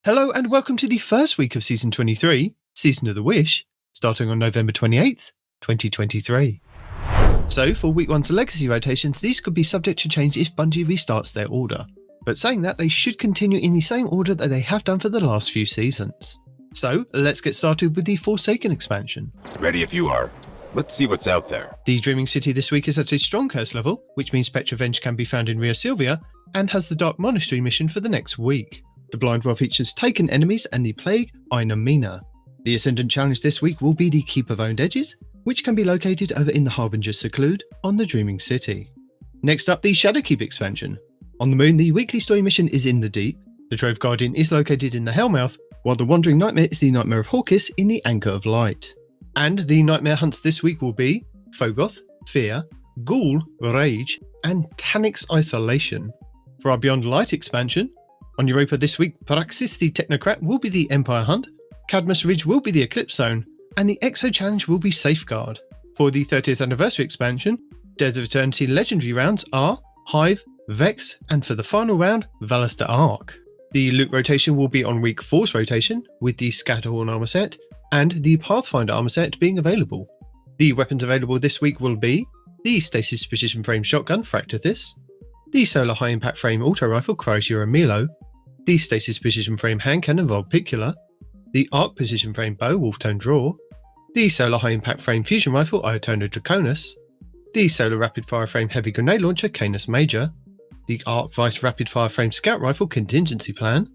Hello and welcome to the first week of Season 23, Season of the Wish, starting on November 28th, 2023. So, for Week 1's Legacy rotations, these could be subject to change if Bungie restarts their order. But saying that, they should continue in the same order that they have done for the last few seasons. So, let's get started with the Forsaken expansion. Ready if you are. Let's see what's out there. The Dreaming City this week is at a strong curse level, which means Petrovenge can be found in Ria Silvia, and has the Dark Monastery mission for the next week. The Blind Well features Taken Enemies and the Plague Inamina. The Ascendant challenge this week will be the Keep of Owned Edges, which can be located over in the Harbinger Seclude on the Dreaming City. Next up, the Shadowkeep expansion. On the Moon, the weekly story mission is in the Deep. The Trove Guardian is located in the Hellmouth, while the Wandering Nightmare is the Nightmare of Hawkis in the Anchor of Light. And the Nightmare hunts this week will be Fogoth, Fear, Ghoul, Rage, and Tanic's Isolation. For our Beyond Light expansion, on Europa this week, Praxis the Technocrat will be the Empire Hunt, Cadmus Ridge will be the Eclipse Zone, and the Exo Challenge will be Safeguard. For the 30th Anniversary expansion, Dares of Eternity Legendary rounds are Hive, Vex, and for the final round, Valister Arc. The loot rotation will be on Week 4's rotation, with the Scatterhorn armor set and the Pathfinder armor set being available. The weapons available this week will be the Stasis Precision Frame Shotgun Fractathis, the Solar High Impact Frame Auto Rifle Cryosura Milo, the Stasis Precision Frame Hand Cannon Vulpicula, the Arc Precision Frame Bow Wolftone Draw, the Solar High Impact Frame Fusion Rifle Iotona Draconis, the Solar Rapid Fire Frame Heavy Grenade Launcher Canis Major, the Arc Vice Rapid Fire Frame Scout Rifle Contingency Plan,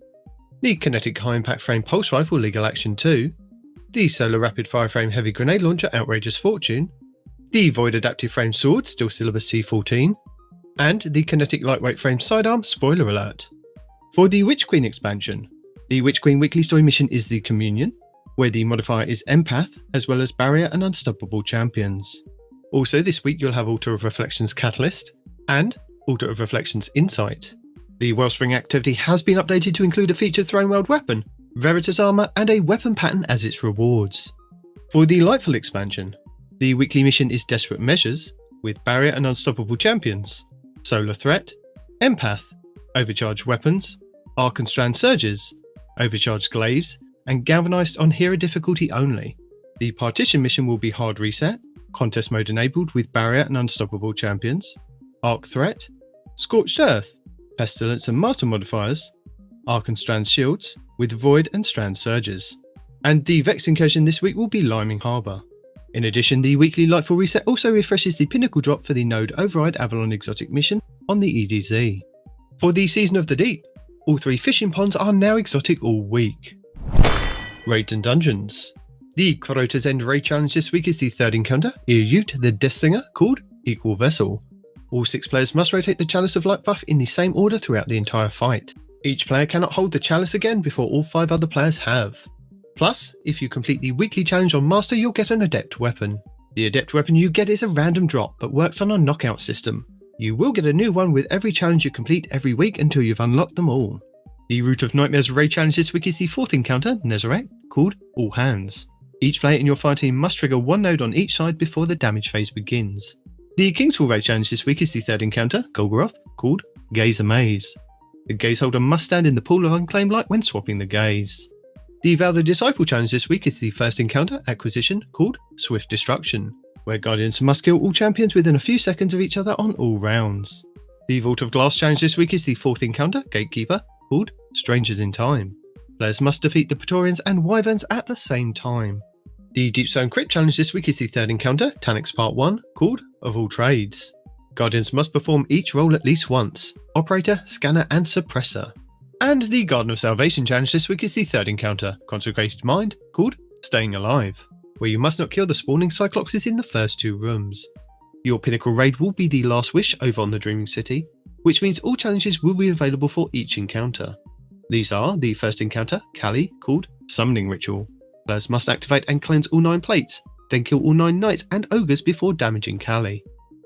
the Kinetic High Impact Frame Pulse Rifle Legal Action 2, the Solar Rapid Fire Frame Heavy Grenade Launcher Outrageous Fortune, the Void Adaptive Frame Sword Steel Syllabus C14, and the Kinetic Lightweight Frame Sidearm Spoiler Alert. For the Witch Queen expansion, the Witch Queen weekly story mission is the Communion, where the modifier is Empath, as well as Barrier and Unstoppable champions. Also this week you'll have Altar of Reflections Catalyst, and Altar of Reflections Insight. The Wellspring activity has been updated to include a featured Throne World weapon, Veritas armor, and a weapon pattern as its rewards. For the Lightfall expansion, the weekly mission is Desperate Measures, with Barrier and Unstoppable champions, Solar Threat, Empath, Overcharged weapons, Arc and Strand Surges, Overcharged Glaives, and Galvanized on Hero difficulty only. The Partition mission will be Hard Reset, Contest mode enabled with Barrier and Unstoppable champions, Arc Threat, Scorched Earth, Pestilence and Martyr modifiers, Arc and Strand Shields with Void and Strand Surges. And the Vex incursion this week will be Liming Harbour. In addition, the weekly Lightfall reset also refreshes the Pinnacle drop for the Node Override Avalon Exotic mission on the EDZ. For the Season of the Deep, all 3 fishing ponds are now exotic all week. Raids and Dungeons. The Crota's End raid challenge this week is the 3rd encounter, Earute the Deathsinger, called Equal Vessel. All 6 players must rotate the Chalice of Light buff in the same order throughout the entire fight. Each player cannot hold the Chalice again before all 5 other players have. Plus, if you complete the weekly challenge on Master, you'll get an Adept weapon. The Adept weapon you get is a random drop, but works on a knockout system. You will get a new one with every challenge you complete every week until you've unlocked them all. The Root of Nightmares raid challenge this week is the 4th encounter, Nezarec, called All Hands. Each player in your fire team must trigger 1 node on each side before the damage phase begins. The Kingsfall raid challenge this week is the 3rd encounter, Golgoroth, called Gaze Amaze. The gaze holder must stand in the pool of unclaimed light when swapping the gaze. The Vow the Disciple challenge this week is the 1st encounter, Acquisition, called Swift Destruction, where Guardians must kill all champions within a few seconds of each other on all rounds. The Vault of Glass challenge this week is the 4th encounter, Gatekeeper, called Strangers in Time. Players must defeat the Praetorians and Wyverns at the same time. The Deepstone Crypt challenge this week is the 3rd encounter, Tanix Part 1, called Of All Trades. Guardians must perform each role at least once, Operator, Scanner and Suppressor. And the Garden of Salvation challenge this week is the 3rd encounter, Consecrated Mind, called Staying Alive, where you must not kill the spawning Cyclopses in the first 2 rooms. Your Pinnacle raid will be the Last Wish over on the Dreaming City, which means all challenges will be available for each encounter. These are the 1st encounter, Kali, called Summoning Ritual. Players must activate and cleanse all 9 plates, then kill all 9 knights and ogres before damaging Kali.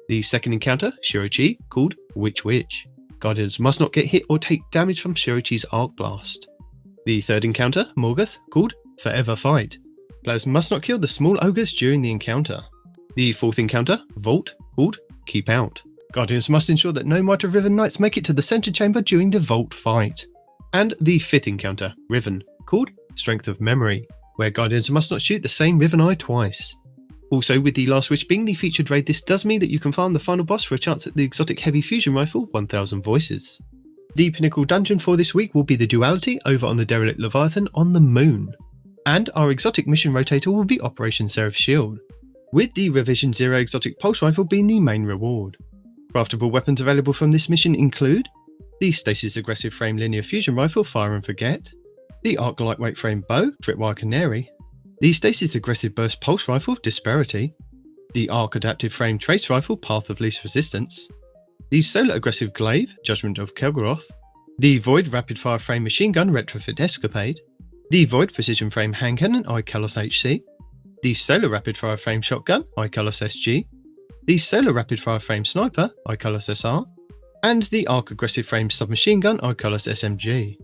The 2nd encounter, Shurichi, called Witch Witch. Guardians must not get hit or take damage from Shurichi's Arc Blast. The 3rd encounter, Morgoth, called Forever Fight. Players must not kill the small ogres during the encounter. The 4th encounter, Vault, called Keep Out. Guardians must ensure that no Might of Riven Knights make it to the Centre Chamber during the Vault fight. And the 5th encounter, Riven, called Strength of Memory, where Guardians must not shoot the same Riven Eye twice. Also, with the Last Wish being the featured raid, this does mean that you can farm the final boss for a chance at the exotic heavy fusion rifle 1000 Voices. The Pinnacle dungeon for this week will be the Duality over on the Derelict Leviathan on the Moon. And our exotic mission Rotator will be Operation Seraph Shield, with the Revision 0 exotic pulse rifle being the main reward. Craftable weapons available from this mission include the Stasis Aggressive Frame Linear Fusion Rifle Fire and Forget, the Arc Lightweight Frame Bow Tripwire Canary, the Stasis Aggressive Burst Pulse Rifle Disparity, the Arc Adaptive Frame Trace Rifle Path of Least Resistance, the Solar Aggressive Glaive Judgment of Kelgaroth, the Void Rapid Fire Frame Machine Gun Retrofit Escapade, the Void Precision Frame Hand Cannon iCalos HC, the Solar Rapid Fire Frame Shotgun iCalos SG, the Solar Rapid Fire Frame Sniper iCalos SR, and the Arc Aggressive Frame Submachine Gun iCalos SMG,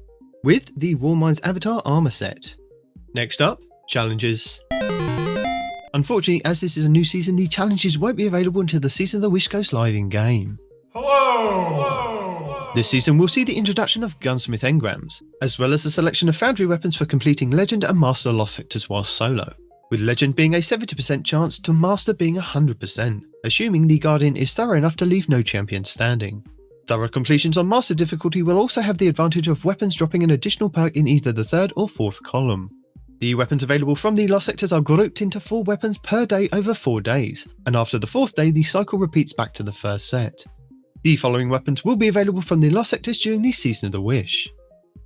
with the Warmind's Avatar Armor Set. Next up, challenges. Unfortunately, as this is a new season, the challenges won't be available until the Season of the Wish goes live in game. Hello! This season will see the introduction of Gunsmith Engrams, as well as a selection of Foundry weapons for completing Legend and Master Lost Sectors while solo, with Legend being a 70% chance to Master being 100%, assuming the Guardian is thorough enough to leave no champion standing. Thorough completions on Master difficulty will also have the advantage of weapons dropping an additional perk in either the 3rd or 4th column. The weapons available from the Lost Sectors are grouped into 4 weapons per day over 4 days, and after the 4th day the cycle repeats back to the first set. The following weapons will be available from the Lost Sectors during the Season of the Wish.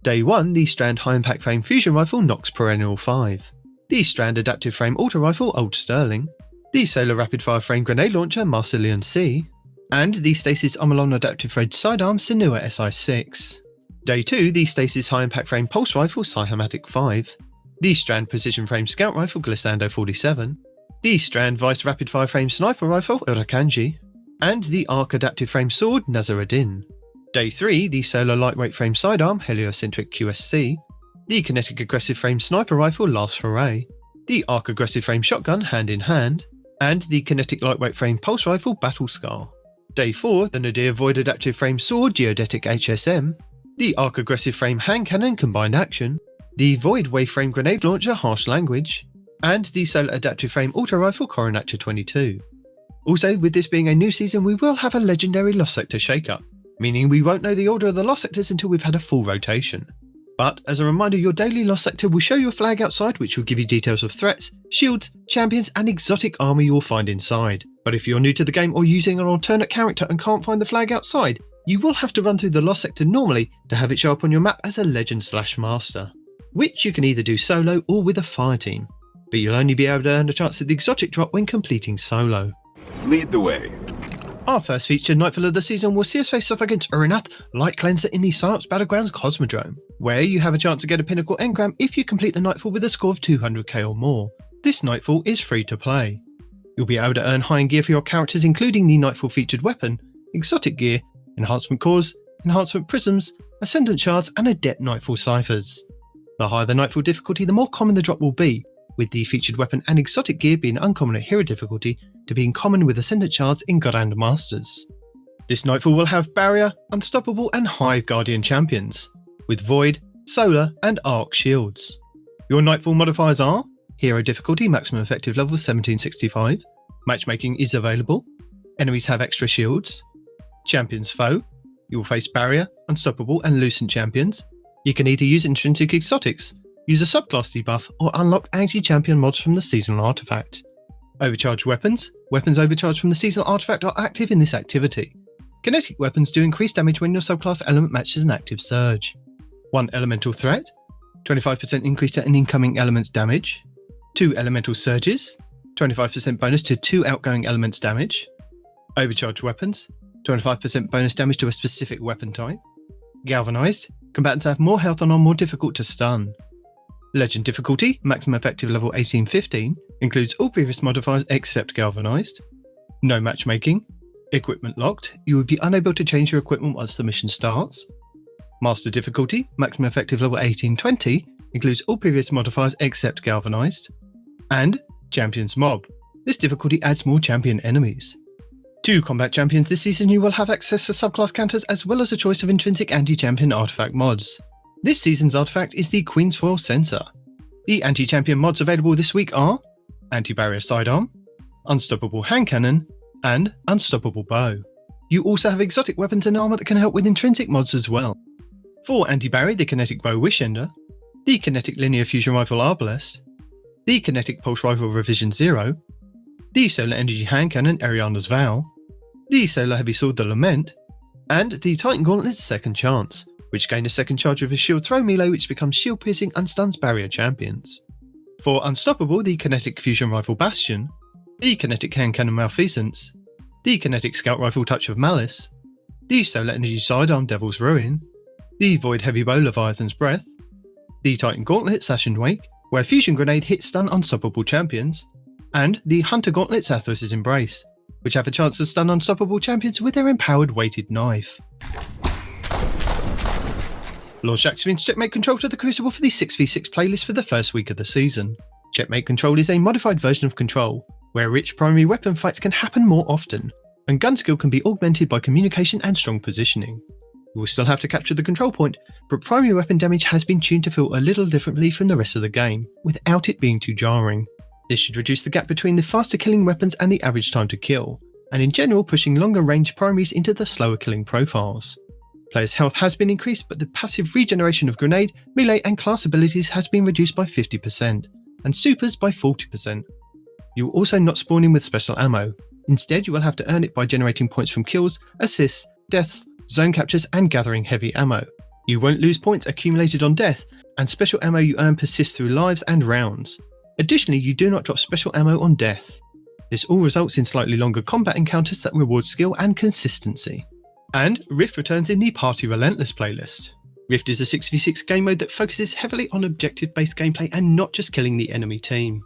Day 1, the Strand High Impact Frame Fusion Rifle Nox Perennial 5, the Strand Adaptive Frame Auto Rifle Old Sterling, the Solar Rapid Fire Frame Grenade Launcher Marsilian C, and the Stasis Omolon Adaptive Frame Sidearm Sinua SI6. Day 2, the Stasis High Impact Frame Pulse Rifle Cyhamatic 5, the Strand Precision Frame Scout Rifle Glissando 47, the Strand Vice Rapid Fire Frame Sniper Rifle Urakanji, and the Arc Adaptive Frame Sword Nazaruddin. Day 3, the Solar Lightweight Frame Sidearm Heliocentric QSC, the Kinetic Aggressive Frame Sniper Rifle Last Foray, the Arc Aggressive Frame Shotgun Hand in Hand, and the Kinetic Lightweight Frame Pulse Rifle Battle Scar. Day 4, the Nadir Void Adaptive Frame Sword Geodetic HSM, the Arc Aggressive Frame Hand Cannon Combined Action, the Void Wave Frame Grenade Launcher Harsh Language, and the Solar Adaptive Frame Auto Rifle Coronature 22. Also, with this being a new season, we will have a legendary Lost Sector shake-up, meaning we won't know the order of the Lost Sectors until we've had a full rotation. But as a reminder, your daily Lost Sector will show you a flag outside which will give you details of threats, shields, champions and exotic armour you will find inside. But if you're new to the game or using an alternate character and can't find the flag outside, you will have to run through the Lost Sector normally to have it show up on your map as a Legend/Master, which you can either do solo or with a fire team, but you'll only be able to earn a chance at the exotic drop when completing solo. Lead the way. Our first featured Nightfall of the season will see us face off against Urinath, Light Cleanser in the Psyops Battlegrounds Cosmodrome, where you have a chance to get a Pinnacle engram if you complete the Nightfall with a score of 200k or more. This Nightfall is free to play. You'll be able to earn high-end gear for your characters, including the Nightfall featured weapon, exotic gear, enhancement cores, enhancement prisms, ascendant shards and adept Nightfall ciphers. The higher the Nightfall difficulty, the more common the drop will be, with the featured weapon and exotic gear being uncommon at hero difficulty to being common with ascendant shards in Grand Masters. This Nightfall will have Barrier, Unstoppable and Hive Guardian champions, with Void, Solar and Arc shields. Your Nightfall modifiers are Hero difficulty maximum effective level 1765, matchmaking is available, enemies have extra shields, Champions Foe, you will face Barrier, Unstoppable and Lucent champions. You can either use intrinsic exotics, use a subclass debuff or unlock anti-champion mods from the seasonal artifact. Overcharged weapons. Weapons overcharged from the seasonal artifact are active in this activity. Kinetic weapons do increase damage when your subclass element matches an active surge. 1 elemental threat, 25% increase to an incoming element's damage. 2 elemental surges, 25% bonus to 2 outgoing elements damage. Overcharged weapons, 25% bonus damage to a specific weapon type. Galvanized, combatants have more health and are more difficult to stun. Legend difficulty, maximum effective level 1815, includes all previous modifiers except Galvanized. No matchmaking. Equipment locked, you will be unable to change your equipment once the mission starts. Master difficulty, maximum effective level 1820, includes all previous modifiers except Galvanized. And Champions Mob. This difficulty adds more champion enemies. 2 combat champions this season, you will have access to subclass counters as well as a choice of intrinsic anti-champion artifact mods. This season's artifact is the Queen's Foil Censer. The anti-champion mods available this week are Anti-Barrier Sidearm, Unstoppable Hand Cannon, and Unstoppable Bow. You also have exotic weapons and armor that can help with intrinsic mods as well. For Anti-Barrier, the Kinetic Bow Wishender, the Kinetic Linear Fusion Rifle Arbalest, the Kinetic Pulse Rifle Revision 0, the Solar Energy Hand Cannon Ariana's Vow, the Solar Heavy Sword The Lament, and the Titan Gauntlet's Second Chance, which gain a second charge of a shield throw melee which becomes shield piercing and stuns barrier champions. For Unstoppable, the Kinetic Fusion Rifle Bastion, the Kinetic Hand Cannon Malfeasance, the Kinetic Scout Rifle Touch of Malice, the Solar Energy Sidearm Devil's Ruin, the Void Heavy Bow Leviathan's Breath, the Titan Gauntlet Sash and Wake, where Fusion Grenade hits stun unstoppable champions, and the Hunter Gauntlet Zathras' Embrace, which have a chance to stun unstoppable champions with their empowered weighted knife. Launch activates Checkmate Control to the Crucible for the 6v6 playlist for the first week of the season. Checkmate Control is a modified version of Control, where rich primary weapon fights can happen more often, and gun skill can be augmented by communication and strong positioning. You will still have to capture the control point, but primary weapon damage has been tuned to feel a little differently from the rest of the game, without it being too jarring. This should reduce the gap between the faster killing weapons and the average time to kill, and in general pushing longer range primaries into the slower killing profiles. Players' health has been increased, but the passive regeneration of grenade, melee and class abilities has been reduced by 50%, and supers by 40%. You will also not spawn in with special ammo. Instead, you will have to earn it by generating points from kills, assists, deaths, zone captures and gathering heavy ammo. You won't lose points accumulated on death, and special ammo you earn persists through lives and rounds. Additionally, you do not drop special ammo on death. This all results in slightly longer combat encounters that reward skill and consistency. And Rift returns in the Party Relentless playlist. Rift is a 6v6 game mode that focuses heavily on objective-based gameplay and not just killing the enemy team.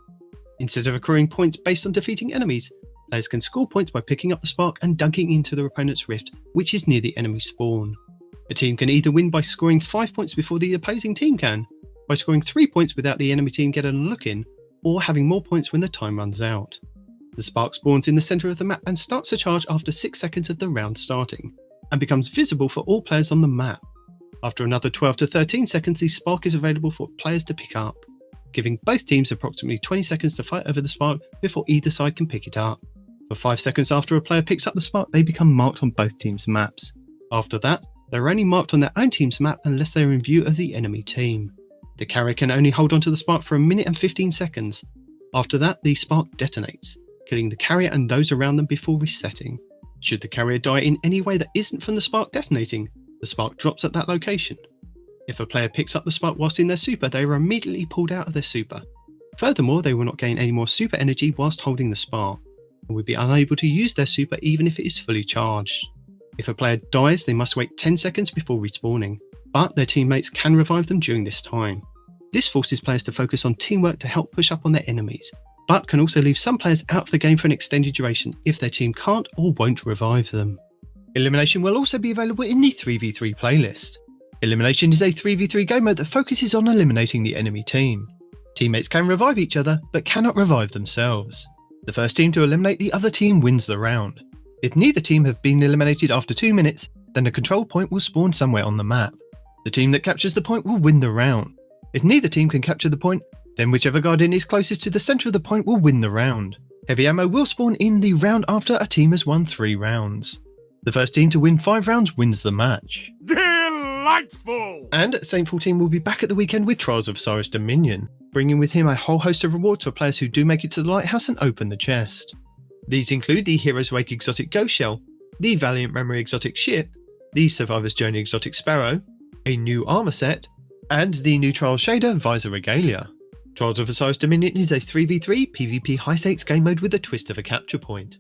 Instead of accruing points based on defeating enemies, players can score points by picking up the spark and dunking into their opponent's rift, which is near the enemy spawn. A team can either win by scoring 5 points before the opposing team can, by scoring 3 points without the enemy team getting a look in, or having more points when the time runs out. The spark spawns in the centre of the map and starts to charge after 6 seconds of the round starting, and becomes visible for all players on the map. After another 12 to 13 seconds, the spark is available for players to pick up, giving both teams approximately 20 seconds to fight over the spark before either side can pick it up. For 5 seconds after a player picks up the spark, they become marked on both teams' maps. After that, they're only marked on their own team's map unless they are in view of the enemy team. The carrier can only hold onto the spark for 1 minute and 15 seconds. After that, the spark detonates, killing the carrier and those around them before resetting. Should the carrier die in any way that isn't from the spark detonating, the spark drops at that location. If a player picks up the spark whilst in their super, they are immediately pulled out of their super. Furthermore, they will not gain any more super energy whilst holding the spark, and will be unable to use their super even if it is fully charged. If a player dies, they must wait 10 seconds before respawning, but their teammates can revive them during this time. This forces players to focus on teamwork to help push up on their enemies, but can also leave some players out of the game for an extended duration if their team can't or won't revive them. Elimination will also be available in the 3v3 playlist. Elimination is a 3v3 game mode that focuses on eliminating the enemy team. Teammates can revive each other, but cannot revive themselves. The first team to eliminate the other team wins the round. If neither team have been eliminated after 2 minutes, then a control point will spawn somewhere on the map. The team that captures the point will win the round. If neither team can capture the point, then whichever guardian is closest to the centre of the point will win the round. Heavy ammo will spawn in the round after a team has won 3 rounds. The first team to win 5 rounds wins the match. Delightful! And Saint 14 will be back at the weekend with Trials of Osiris Dominion, bringing with him a whole host of rewards for players who do make it to the lighthouse and open the chest. These include the Hero's Wake exotic Ghost Shell, the Valiant Memory exotic Ship, the Survivor's Journey exotic Sparrow, a new armour set, and the new Trials Shader Visor Regalia. Trials of Osiris Dominion is a 3v3 PvP high stakes game mode with a twist of a capture point.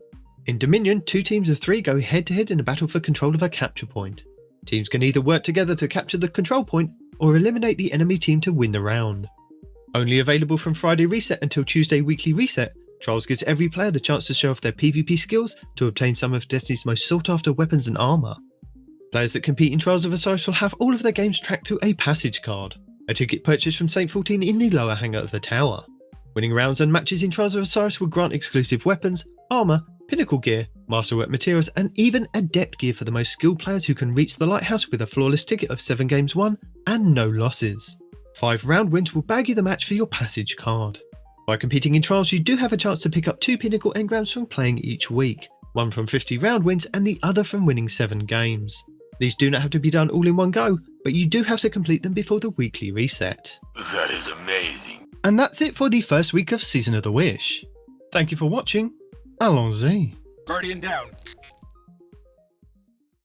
In Dominion, 2 teams of 3 go head to head in a battle for control of a capture point. Teams can either work together to capture the control point or eliminate the enemy team to win the round. Only available from Friday reset until Tuesday weekly reset, Trials gives every player the chance to show off their PvP skills to obtain some of Destiny's most sought after weapons and armour. Players that compete in Trials of Osiris will have all of their games tracked to a passage card, a ticket purchased from Saint 14 in the lower hangar of the tower. Winning rounds and matches in Trials of Osiris will grant exclusive weapons, armour, Pinnacle gear, masterwork materials, and even adept gear for the most skilled players who can reach the lighthouse with a flawless ticket of 7 games won and no losses. 5 round wins will bag you the match for your passage card. By competing in trials, you do have a chance to pick up 2 Pinnacle engrams from playing each week, one from 50 round wins and the other from winning 7 games. These do not have to be done all in one go, but you do have to complete them before the weekly reset. That is amazing. And that's it for the first week of Season of the Wish. Thank you for watching. Allons-y. Guardian down.